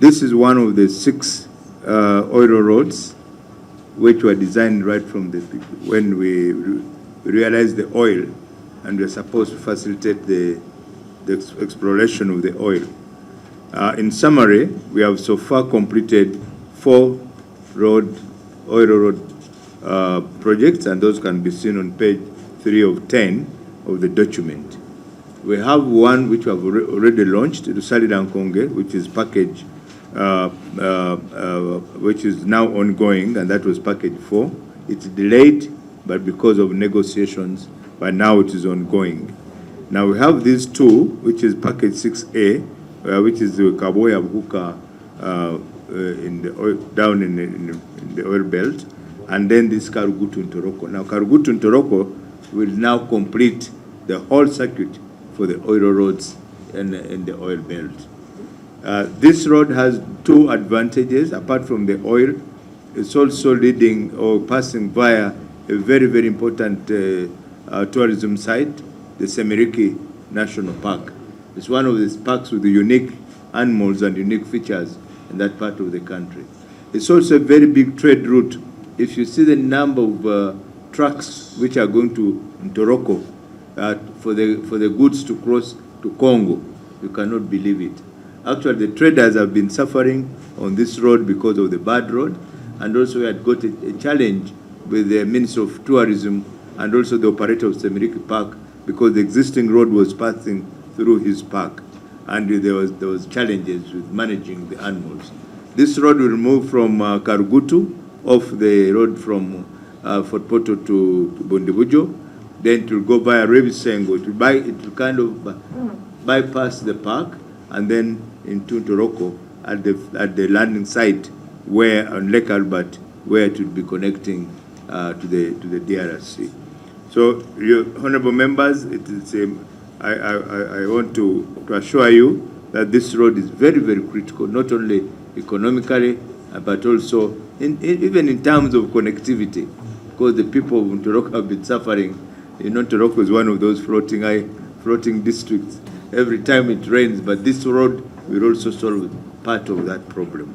This is one of the 6 oil roads which were designed right from when we realized the oil, and we're supposed to facilitate the exploration of the oil. In summary, we have so far completed 4 oil road projects, and those can be seen on page 3 of 10 of the document. We have one which we have already launched, Rusali Dankonge, which is package, which is now ongoing, and that was package 4. It's delayed, but because of negotiations, but now it is ongoing. Now we have these 2, which is package 6A, which is the Kaboya Buka down in the oil belt, and then this Karugutu Ntoroko. Now Karugutu Ntoroko will now complete the whole circuit for the oil roads in the oil belt. This road has 2 advantages. Apart from the oil, it's also leading or passing via a very, very important tourism site, the Semiriki National Park. It's one of these parks with the unique animals and unique features in that part of the country. It's also a very big trade route. If you see the number of trucks which are going to Ntoroko for the goods to cross to Congo, you cannot believe it. Actually, the traders have been suffering on this road because of the bad road, and also we had got a challenge with the Minister of Tourism and also the operator of Semiriki Park, because the existing road was passing through his park, and there was challenges with managing the animals. This road will move from Karugutu off the road from Fort Poto to Bondibujo, then it will go via Revisengo. It will kind of bypass the park and then into Ntoroko at the landing site where on Lake Albert, where it will be connecting to the DRC. So, your honourable members, it is I want to assure you that this road is very, very critical, not only economically, but also even in terms of connectivity, because the people of Ntoroko have been suffering. You know, Ntoroko is one of those floating districts. Every time it rains, but this road will also solve part of that problem.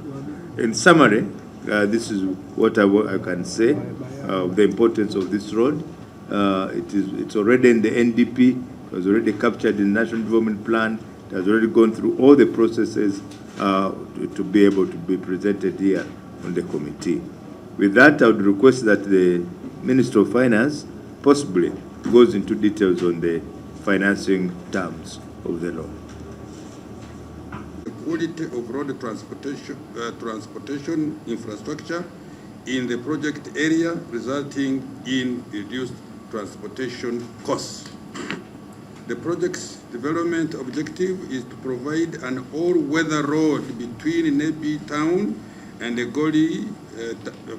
In summary, this is what I can say of the importance of this road. It's already in the NDP. It was already captured in the National Development Plan. It has already gone through all the processes to be able to be presented here on the committee. With that, I would request that the Minister of Finance possibly goes into details on the financing terms of the law. The quality of road transportation infrastructure in the project area, resulting in reduced transportation costs. The project's development objective is to provide an all-weather road between Nebi town and the Goli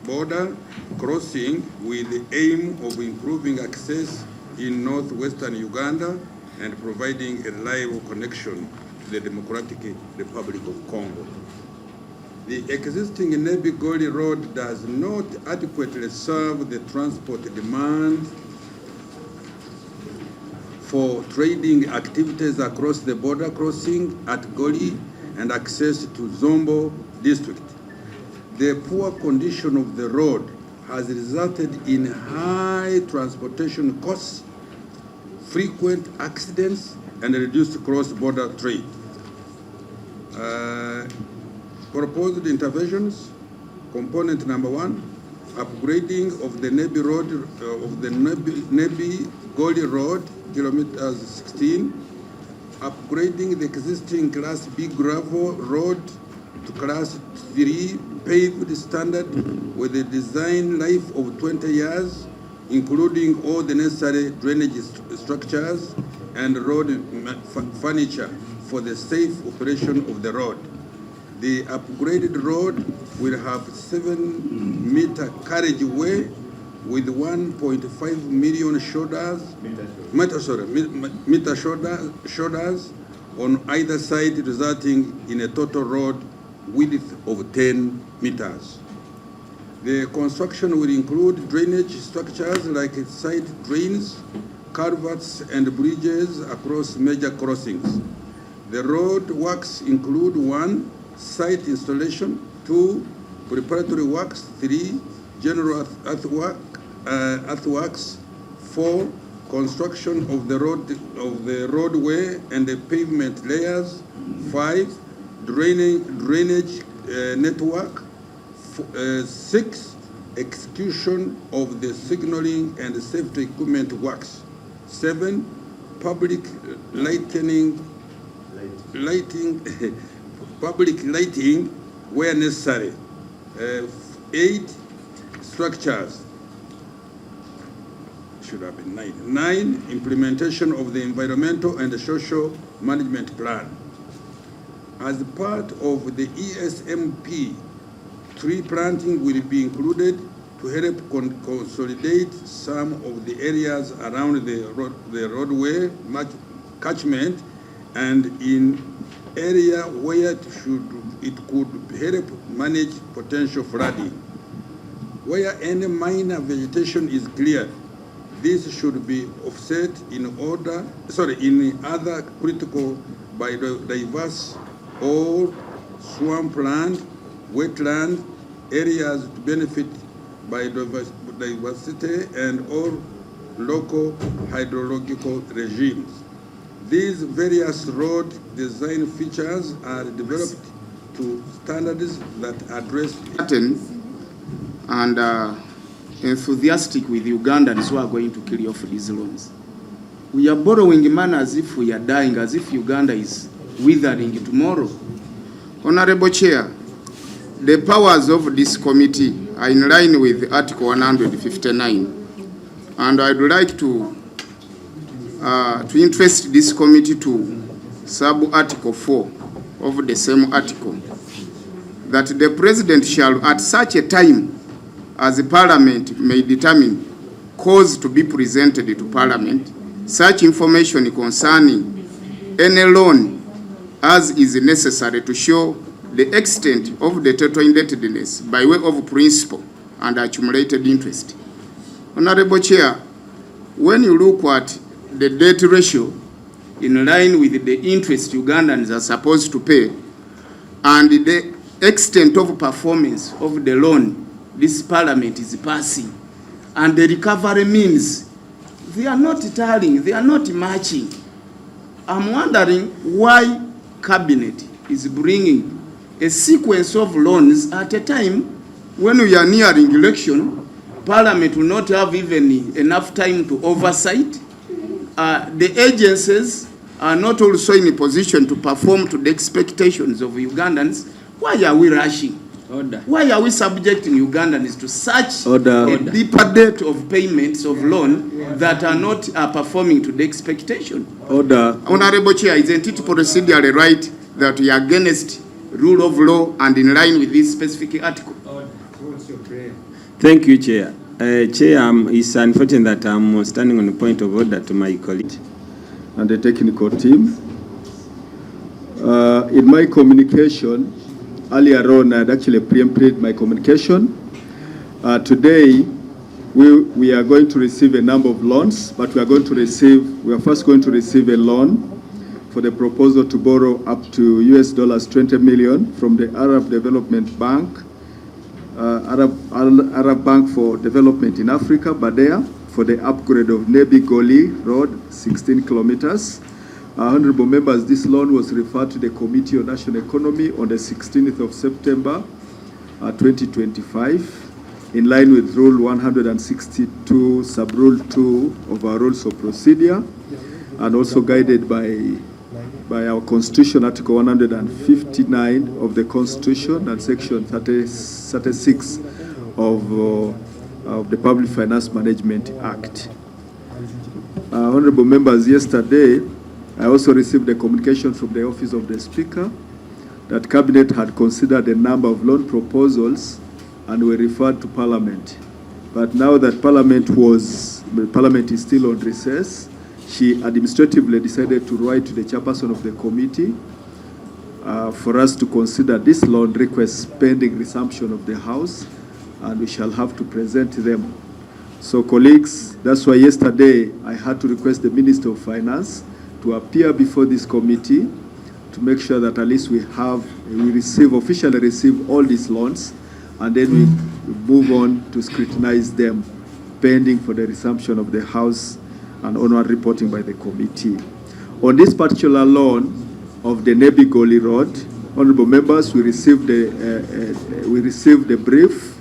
border crossing, with the aim of improving access in northwestern Uganda and providing a reliable connection to the Democratic Republic of Congo. The existing Nebi-Goli road does not adequately serve the transport demand for trading activities across the border crossing at Goli and access to Zombo district. The poor condition of the road has resulted in high transportation costs, frequent accidents, and reduced cross-border trade. Proposed interventions: component number 1, upgrading of the Nebi Road, of the Nebi-Goli Road, kilometers 16, upgrading the existing Class B gravel road to Class 3 paved standard with a design life of 20 years, including all the necessary drainage structures and road furniture for the safe operation of the road. The upgraded road will have 7-meter carriageway with 1.5 million meter shoulders on either side, resulting in a total road width of 10 meters. The construction will include drainage structures like side drains, culverts, and bridges across major crossings. The road works include 1, site installation. 2, preparatory works. 3, general earthworks. 4, construction of the roadway and the pavement layers. 5, drainage network. 6, execution of the signaling and safety equipment works. 7, public lighting public lighting where necessary. 8, structures. Should have been 9. 9, implementation of the environmental and the social management plan. As part of the ESMP, tree planting will be included to help consolidate some of the areas around the roadway catchment and in area where it could help manage potential flooding. Where any minor vegetation is cleared, this should be offset in other critical biodiverse or swampland, wetland areas to benefit biodiversity and all local hydrological regimes. These various road design features are developed to standards that address and enthusiastic with Ugandans who are going to carry off these loans. We are borrowing money as if we are dying, as if Uganda is withering tomorrow. Honorable Chair, the powers of this committee are in line with Article 159, and I'd like to interest this committee to sub-article 4 of the same article, that the President shall, at such a time as the Parliament may determine cause to be presented to Parliament, such information concerning any loan as is necessary to show the extent of the total indebtedness by way of principal and accumulated interest. Honorable Chair, when you look at the debt ratio in line with the interest Ugandans are supposed to pay and the extent of performance of the loan this Parliament is passing and the recovery means, they are not tallying, they are not matching. I'm wondering why Cabinet is bringing a sequence of loans at a time when we are nearing election. Parliament will not have even enough time to oversight. The agencies are not also in a position to perform to the expectations of Ugandans. Why are we rushing? Order. Why are we subjecting Ugandans to such Order. a deeper debt of payments of loan that are not performing to the expectation? Order. Honorable Chair, isn't it procedurally right that we are against rule of law and in line with this specific article? Thank you, Chair. Chair, it's unfortunate that I'm standing on the point of order to my colleague and the technical team. In my communication, earlier on, I had actually preempted my communication. Today, we are going to receive a number of loans, but we are first going to receive a loan for the proposal to borrow up to $20 million from the Arab Development Bank, Arab Bank for Development in Africa, BADEA, for the upgrade of Nebi Goli Road, 16 kilometers. Honorable members, this loan was referred to the Committee on National Economy on the 16th of September 2025, in line with Rule 162, Sub-Rule 2 of our Rules of Procedure, and also guided by our Constitution, Article 159 of the Constitution and Section 36 of the Public Finance Management Act. Honorable members, yesterday, I also received a communication from the Office of the Speaker that Cabinet had considered a number of loan proposals and were referred to Parliament. But now that Parliament is still on recess, she administratively decided to write to the chairperson of the committee for us to consider this loan request pending resumption of the House, and we shall have to present them. So colleagues, that's why yesterday I had to request the Minister of Finance to appear before this committee to to make sure that at least we officially receive all these loans, and then we move on to scrutinize them, pending for the resumption of the House and onward reporting by the committee. On this particular loan of the Nebi Goli Road, honorable members, we received a brief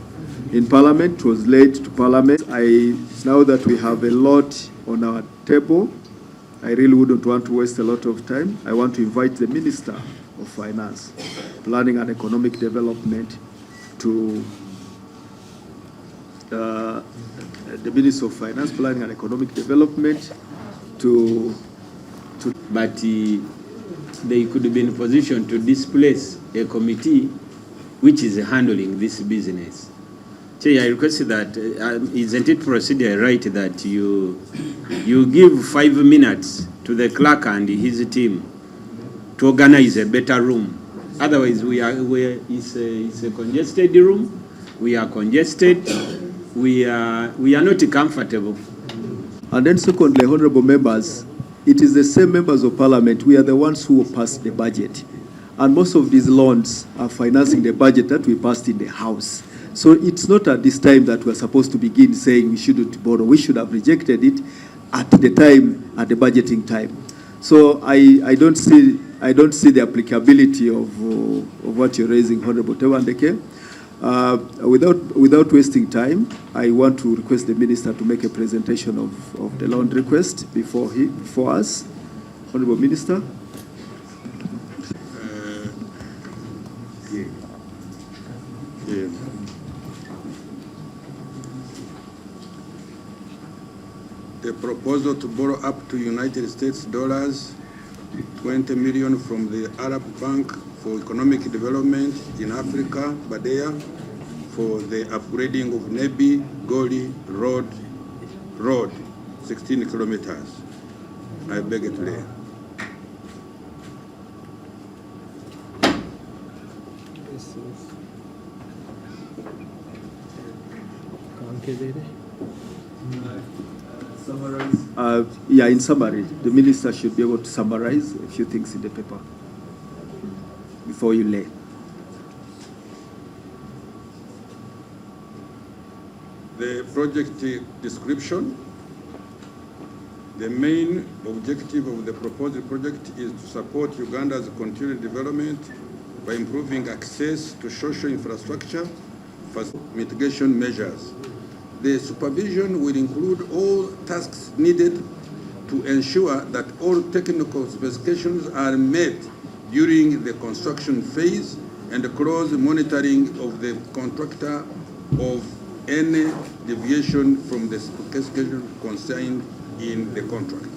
in Parliament. It was late to Parliament. Now that we have a lot on our table, I really wouldn't want to waste a lot of time. I want to invite the Minister of Finance, Planning and Economic Development to the Minister of Finance, Planning and Economic Development But they could be in a position to displace a committee which is handling this business. Chair, I request that, isn't it procedure right that you give 5 minutes to the clerk and his team to organize a better room? Otherwise, it's a congested room. We are congested. We are not comfortable. And then secondly, honorable members, it is the same members of Parliament. We are the ones who passed the budget. And most of these loans are financing the budget that we passed in the House. So it's not at this time that we're supposed to begin saying we shouldn't borrow. We should have rejected it at the time, at the budgeting time. So I don't see the applicability of what you're raising, Honorable Tewandeke. Without wasting time, I want to request the Minister to make a presentation of the loan request before us. Honorable Minister. The proposal to borrow up to United States dollars 20 million from the Arab Bank for Economic Development in Africa, Badea, for the upgrading of Nebi Goli Road, 16 kilometers. I beg it today. In summary, the Minister should be able to summarize a few things in the paper before you lay. The project description. The main objective of the proposed project is to support Uganda's continued development by improving access to social infrastructure for mitigation measures. The supervision will include all tasks needed to ensure that all technical specifications are met during the construction phase and close monitoring of the contractor of any deviation from the specification contained in the contract.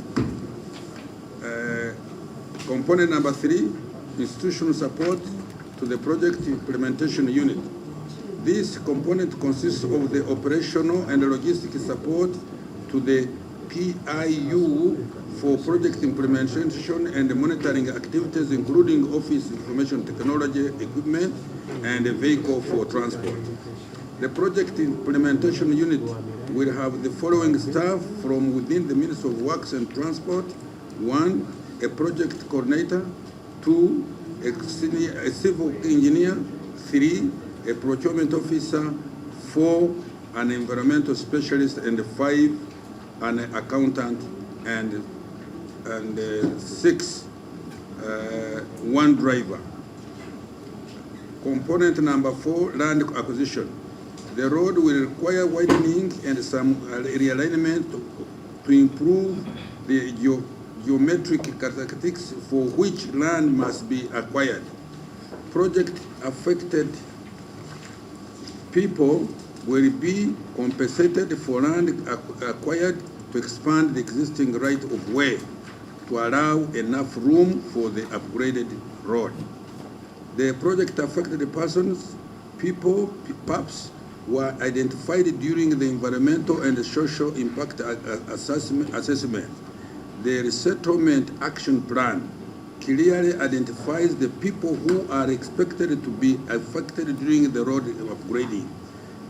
Component number 3, institutional support to the project implementation unit. This component consists of the operational and logistic support to the PIU for project implementation and monitoring activities, including office information technology equipment and a vehicle for transport. The project implementation unit will have the following staff from within the Ministry of Works and Transport: 1, a project coordinator; 2, a civil engineer; 3, a procurement officer; 4, an environmental specialist; and 5, an accountant; and 6, 1 driver. Component number 4, land acquisition. The road will require widening and some realignment to improve the geometric characteristics for which land must be acquired. Project affected people will be compensated for land acquired to expand the existing right of way to allow enough room for the upgraded road. The project affected persons, people, PAPs, were identified during the environmental and social impact assessment. The resettlement action plan clearly identifies the people who are expected to be affected during the road upgrading.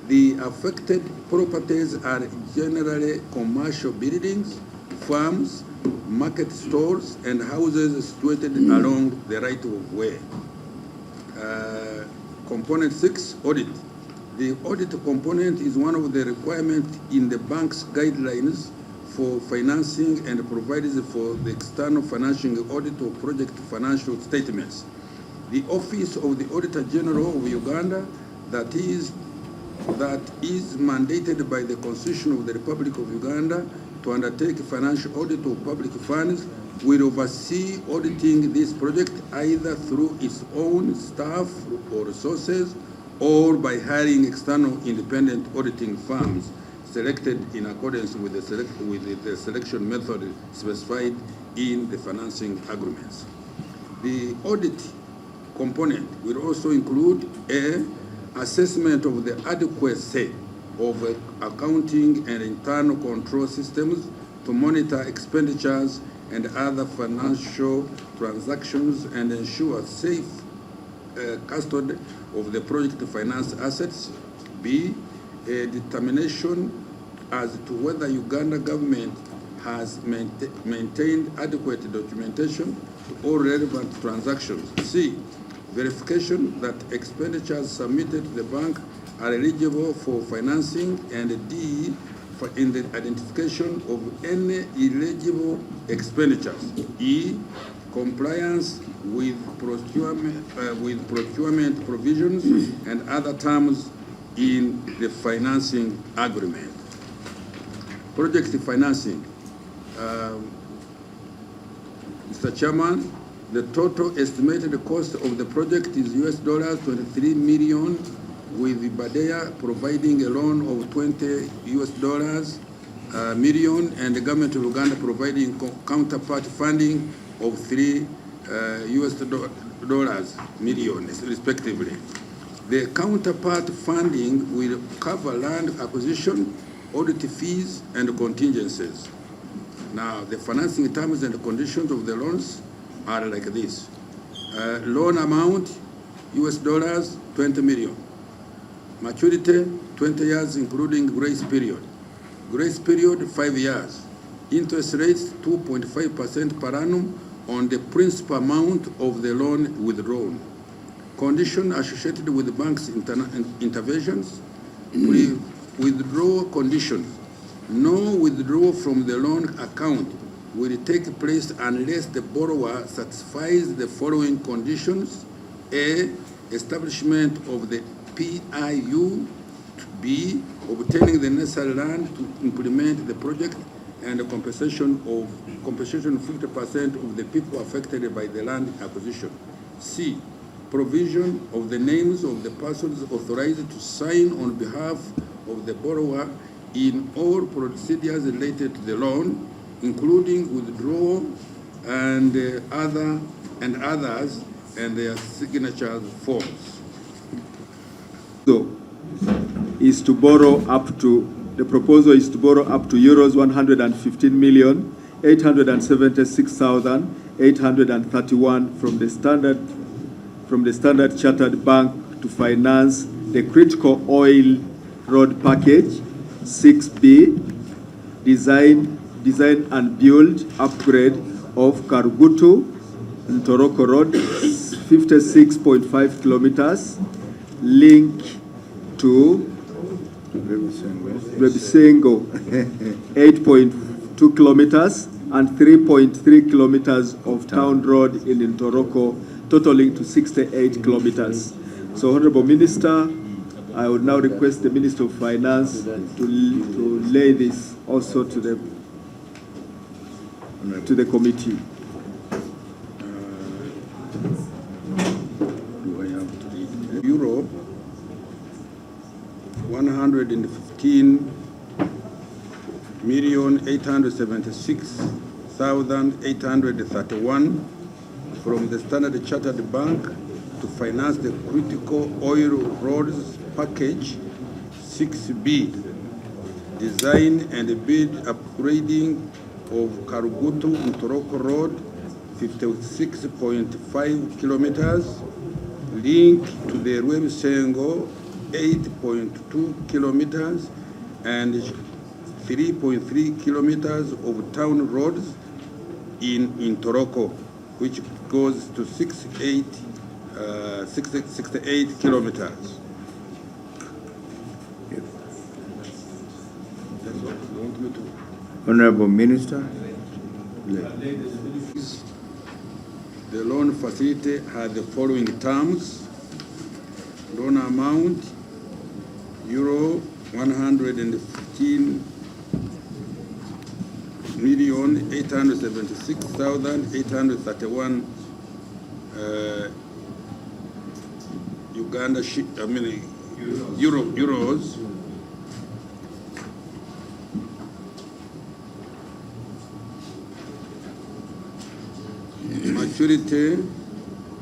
The affected properties are generally commercial buildings, farms, market stalls, and houses situated along the right of way. Component 6, audit. The audit component is one of the requirements in the bank's guidelines for financing and provides for the external financial audit of project financial statements. The Office of the Auditor General of Uganda, that is mandated by the Constitution of the Republic of Uganda to undertake financial audit of public funds, will oversee auditing this project either through its own staff or resources or by hiring external independent auditing firms selected in accordance with the selection method specified in the financing agreements. The audit component will also include assessment of the adequacy of accounting and internal control systems to monitor expenditures and other financial transactions and ensure safe custody of the project finance assets. B, a determination as to whether Uganda government has maintained adequate documentation to all relevant transactions. C, verification that expenditures submitted to the bank are eligible for financing, and D, in the identification of any illegible expenditures. E, compliance with procurement provisions and other terms in the financing agreement. Project financing. Mr. Chairman, the total estimated cost of the project is $23 million, with Badea providing a loan of $20 million and the government of Uganda providing counterpart funding of $3 million respectively. The counterpart funding will cover land acquisition, audit fees, and contingencies. Now, the financing terms and conditions of the loans are like this. Loan amount, $20 million. Maturity, 20 years, including grace period. Grace period, 5 years. Interest rates, 2.5% per annum on the principal amount of the loan withdrawn. Condition associated with the bank's interventions. Withdrawal conditions. No withdrawal from the loan account will take place unless the borrower satisfies the following conditions. A, establishment of the PIU. B, obtaining the necessary land to implement the project, and a compensation of 50% of the people affected by the land acquisition. C, provision of the names of the persons authorized to sign on behalf of the borrower in all procedures related to the loan, including withdrawal and others, and their signature forms. So, is to borrow up to, the proposal is to borrow up to euros 115,876,831 from the Standard Chartered Bank to finance the critical oil road package 6B, design and build upgrade of Karugutu Ntoroko Road 56.5 kilometers, link to Rebisengo 8.2 kilometers and 3.3 kilometers of town road in Ntoroko, totaling to 68 kilometers. So, Honorable Minister, I would now request the Minister of Finance to lay this also to the committee. Euro 115,876,831 from the Standard Chartered Bank to finance the critical oil roads package 6B, design and build upgrading of Karugutu Ntoroko Road 56.5 kilometers, link to the Rwebisengo 8.2 kilometers and 3.3 kilometers of town roads in Toroko, which goes to 68 kilometers. That's what you want me to. Honorable Minister. The loan facility had the following terms. Loan amount, euro 115,876,831 euros. Maturity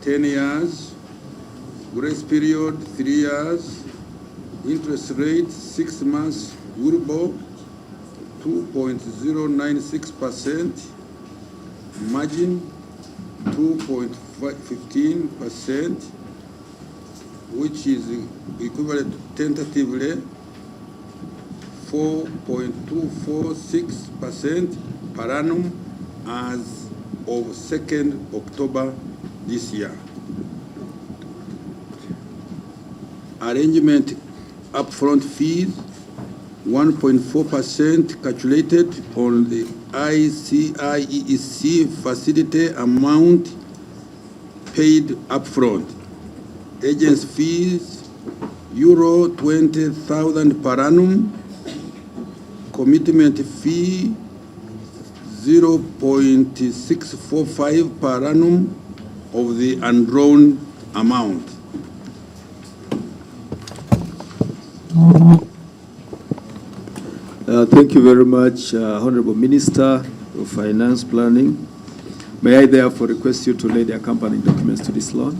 10 years, grace period 3 years, interest rate 6 months, Euribor 2.096%, margin 2.15%, which is equivalent to tentatively 4.246% per annum as of 2nd October this year. Arrangement upfront fees 1.4% calculated on the ICIEC facility amount paid upfront. Agents fees euro 20,000 per annum. Commitment fee 0.645 per annum of the undrawn amount. Thank you very much, Honorable Minister of Finance Planning. May I therefore request you to lay the accompanying documents to this loan?